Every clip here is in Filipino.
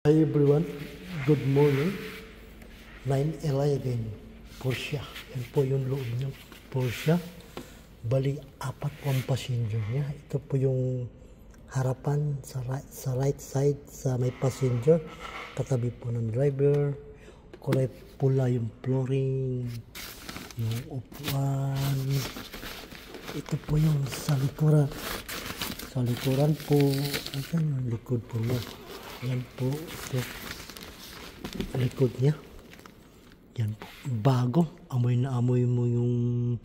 Hi everyone, good morning. 911 Porsche. Yan po yung loob ng Porsche. Bali, apat po ang passenger niya. Ito po yung harapan sa right side sa may passenger. Katabi po ng driver. Kulay pula yung flooring. Yung upuan. Ito po yung sa likuran. Sa likuran po. Ayan yung likod po niya. Yan po, ito, likod niya. Yan po, bago. Amoy na amoy mo yung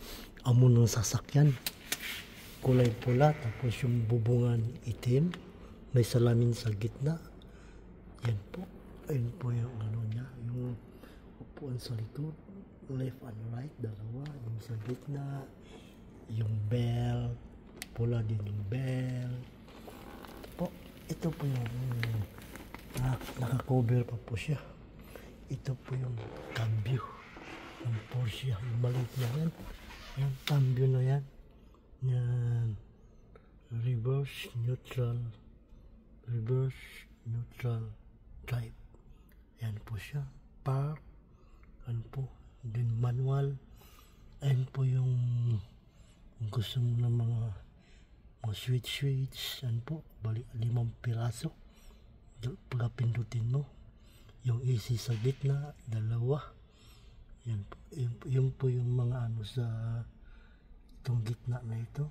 amo ng sasakyan. Kulay pula, tapos yung bubungan itim. May salamin sa gitna. Yan po, ayun po yung ano niya. Yung upuan sa likod. Left and right, dalawa. Yung sa gitna. Yung bell. Pula din yung bell. Po, ito po yung naka-cover pa po siya. Ito po yung cambio ng Porsche. Yung maliit na yan. Yung cambio na yan. Yan. Reverse neutral drive. Yan po siya. Park. Yan po. Then manual. Yan po yung gusto mo ng mga switch. Yan po. Bali 5 piraso. Pagpindutin mo yung AC sa gitna, dalawa. Yan po yung mga ano sa itong gitna na ito.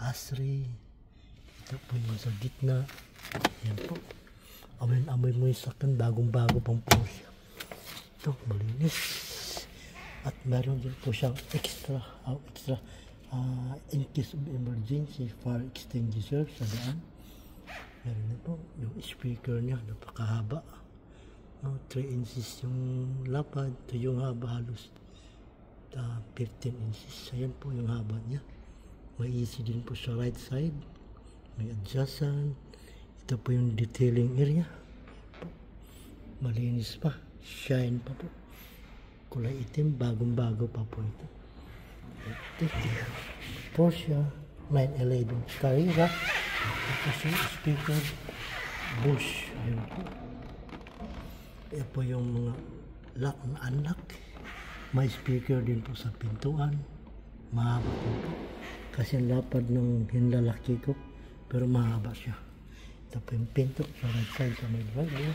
Asri. Ito po yung sa gitna. Yan po. Amoy mo yung sakyan, bagong-bago pang Porsche. Ito, malinis. At meron din po siyang extra in case of emergency, fire extinguisher sa daan. Meron na po yung speaker niya, napakahaba. 3 inches yung lapad, ito yung haba halos 15 inches. Ayan po yung haba niya. May easy din po sa right side. May adjustan. Ito po yung detailing area. Malinis pa. Shine pa po. Kulay itim, bagong-bago pa po ito. Porsche 911 Carrera. Tapos yung speaker Bosch. Ayun po. Ayan po yung mga lock na unlock. May speaker din po sa pintuan. Mahaba din po. Kasi ang lapad ng hinlalaki ko. Pero mahaba siya. Ito po yung pinto sa right side sa may driver.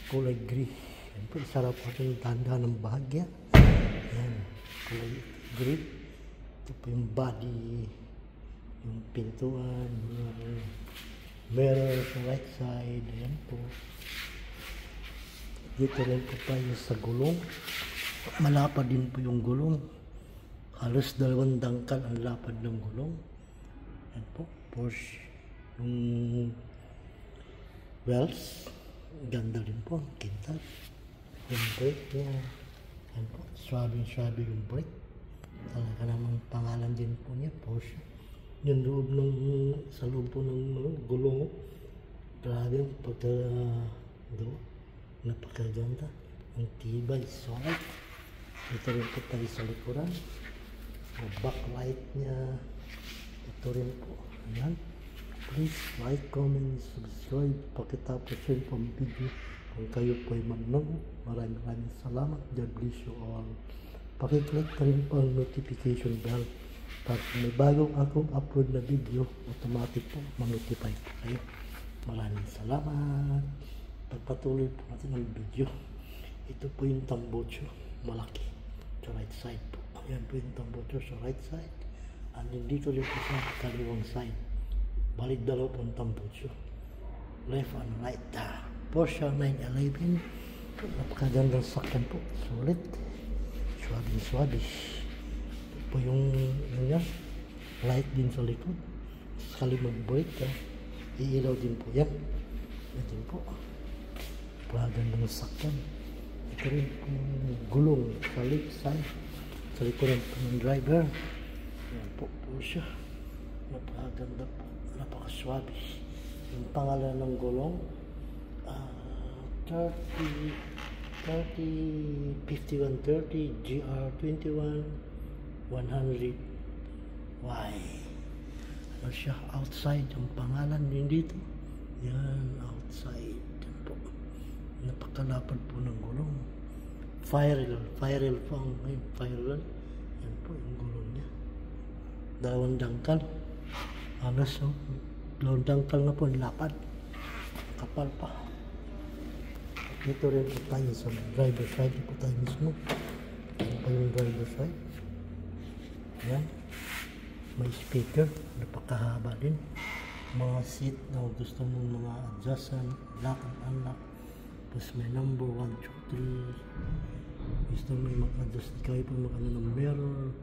Kulay gray. Ayan po. Sarap po yung tanda ng bahagya. Ayan. Kulay gray. Ito po yung body. Yung pintuan, yung mirror sa right side, ayan po. Dito rin po tayo sa gulong. Malapad din po yung gulong. Halos 2 dangkal ang lapad ng gulong. Ayan po, Porsche. Yung wheels, ganda rin po, kintat. Yung brake niya, ayan po, swabe yung brake. Talaga namang pangalan din po niya, Porsche. Yung loob sa loob po ng gulong, grabe yung napakaganda. Ang tibay, solid. Ito rin po tayo sa likuran. Ang backlight niya. Ito rin po. Ayan. Please like, comment, subscribe. Pakitapos rin po ang video. Kung kayo po ay manonood, maraming salamat. God bless you all. Pakiclick na rin po ang notification bell. Pag may bagong akong upload na video, automatic po ma-notify po kayo. Maraming salamat. Pagpatuloy po natin ang video. Ito po yung tambocho, malaki. Sa right side po. Ayan po yung tambocho sa right side. And dito rin po sa kaliwang side. Balik 2 po ang tambocho. Left and right. Porsche 911. Napakagandang sakyan po. Solid. Swabe. Po yung niya, light din sa likod. Sakali mag-brake, iilaw din po yan. Ito din po. Pagandang sakyan. Ito rin po gulong sa left side. Sa likod ng driver. Yan po siya. Napakaganda po. Napakaswabe. Yung pangalan ng gulong, 5130 GR21 100 Y. Ano siya? Outside. Ang pangalan din dito. Yan. Outside. Yan po. Napakalapad po ng gulong. Firewheel po ang firewheel. Yan po yung gulong niya. Dalawang dangkal. Alas, dalawang dangkal na po, lapad. Kapal pa. Dito rin po tayo sa driver side po tayo mismo. Yan pa yung driver side. Yan. May speaker. Napakahaba din. Mga seat na gusto mong mga adjustan, lock and unlock. Tapos may number 1, 2, 3. Gusto mo yung mag-adjust. Ikaw pa mag-ano ng mirror,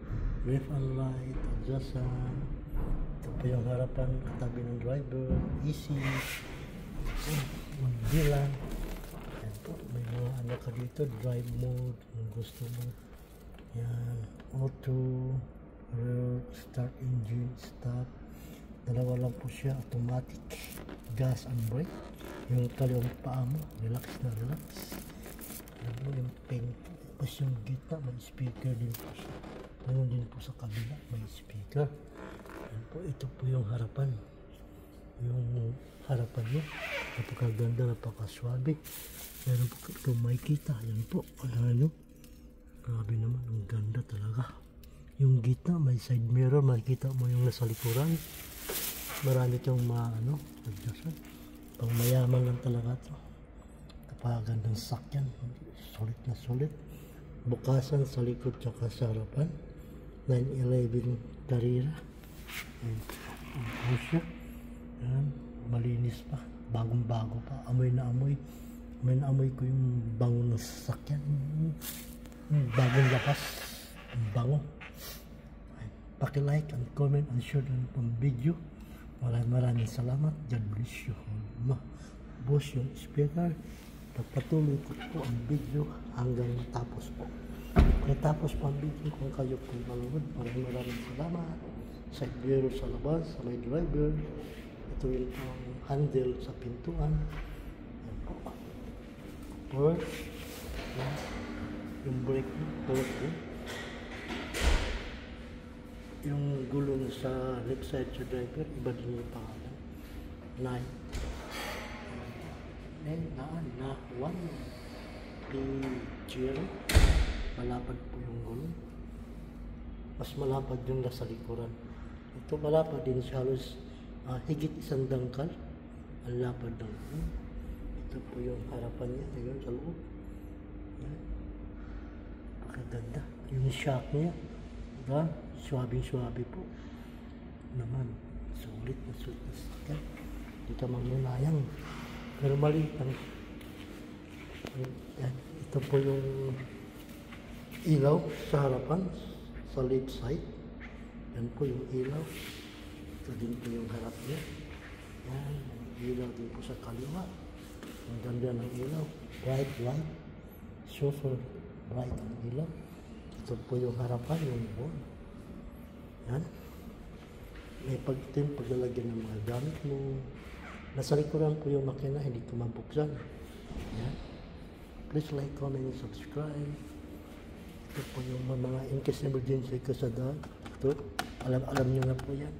left and right, adjustan. Ito pa yung harapan, katabi ng driver, easy. Magbilang. Yan po, may mga ano ka dito, drive mode, kung gusto mo. Yan, auto, rear, start engine, stop. Dalawa lang po siya, automatic, gas and brake. Yung kaliwang paa mo, relax na relax. Alam mo yung paint. Tapos yung gitna, may speaker din po siya. Ganun din po sa kabila, may speaker. Yan po, ito po yung harapan. Yung harapan niya, napakaganda, napakaswabe. Meron po kung makikita, yan po. Ano? Grabe naman, ang ganda talaga. Yung gitna, may side mirror, makikita mo yung nasa likuran. Marami itong ano, adjustment. Pang mayaman lang talaga ito. Napakagandang sakyan. Sulit na sulit. Bukasan sa likod tsaka sa harapan. 911 Carrera. Ayan po siya. Ayan, malinis pa. Bagong bago pa. Amoy na amoy. Amoy na amoy ko yung bango ng sasakyan. Bagong lakas. Ang bango. Paki-like and comment and share ng pang video. Maraming salamat. God bless you. Boss yung speaker. Pagpatuloy ko po ang video hanggang matapos po. Matapos po ang video kung kayo po manood. Maraming salamat. Side mirror sa labas, sa may driver. Ito yung handle sa pintuan. Yan po. Port. Yung brake mo. Port mo. Yung gulong sa left side sa driver, iba din yung pangalan. 9. Na 1. P0. Malapad po yung gulong. Mas malapad yung nasa likuran. Ito malapad din siya, halos higit isang dangkal. Ang lapad ng gulong. Ito po yung harapan niya. Ayun, sa loob. Pakaganda. Yung shock niya. Diba? Suwabe po. Naman, sulit na sakyan. Hindi ka mangunayang. Pero maliit lang. Ito po yung ilaw sa harapan, sa left side. Yan po yung ilaw. Ito din po yung harap niya. Yan, ilaw din po sa kaliwa. Ang ganda ng ilaw. Bright light. Super bright ang ilaw. Ito po yung harapan, yung board. Yan. May paglalagyan ng mga gamit mo. Nasa likuran po yung makina, hindi ko mabuksan. Yan. Please like, comment, and subscribe. Ito po yung mga in case emergency ka sa daan. Ito, alam nyo na po yan.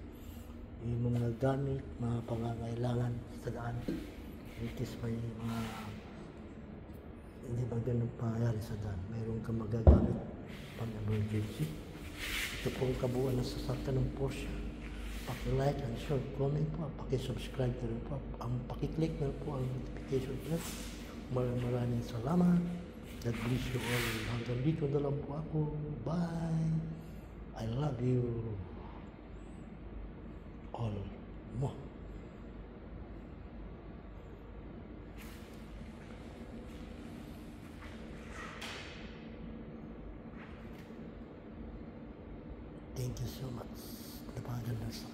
Yung mga gamit, mga pangangailangan sa daan. In case may mga hindi ba ganun pangyayari sa daan. Mayroon ka magagamit pang emergency. Ito pong kabuuan ng sasakyan ng Porsche. Paki-like and share, comment po, paki-subscribe na rin po. Ang paki-click na po ang notification bell. Maraming salamat. God bless you all. Hanggang dito na lang po ako. Bye. I love you all. Mo. Thank you so much. Napakaganda sa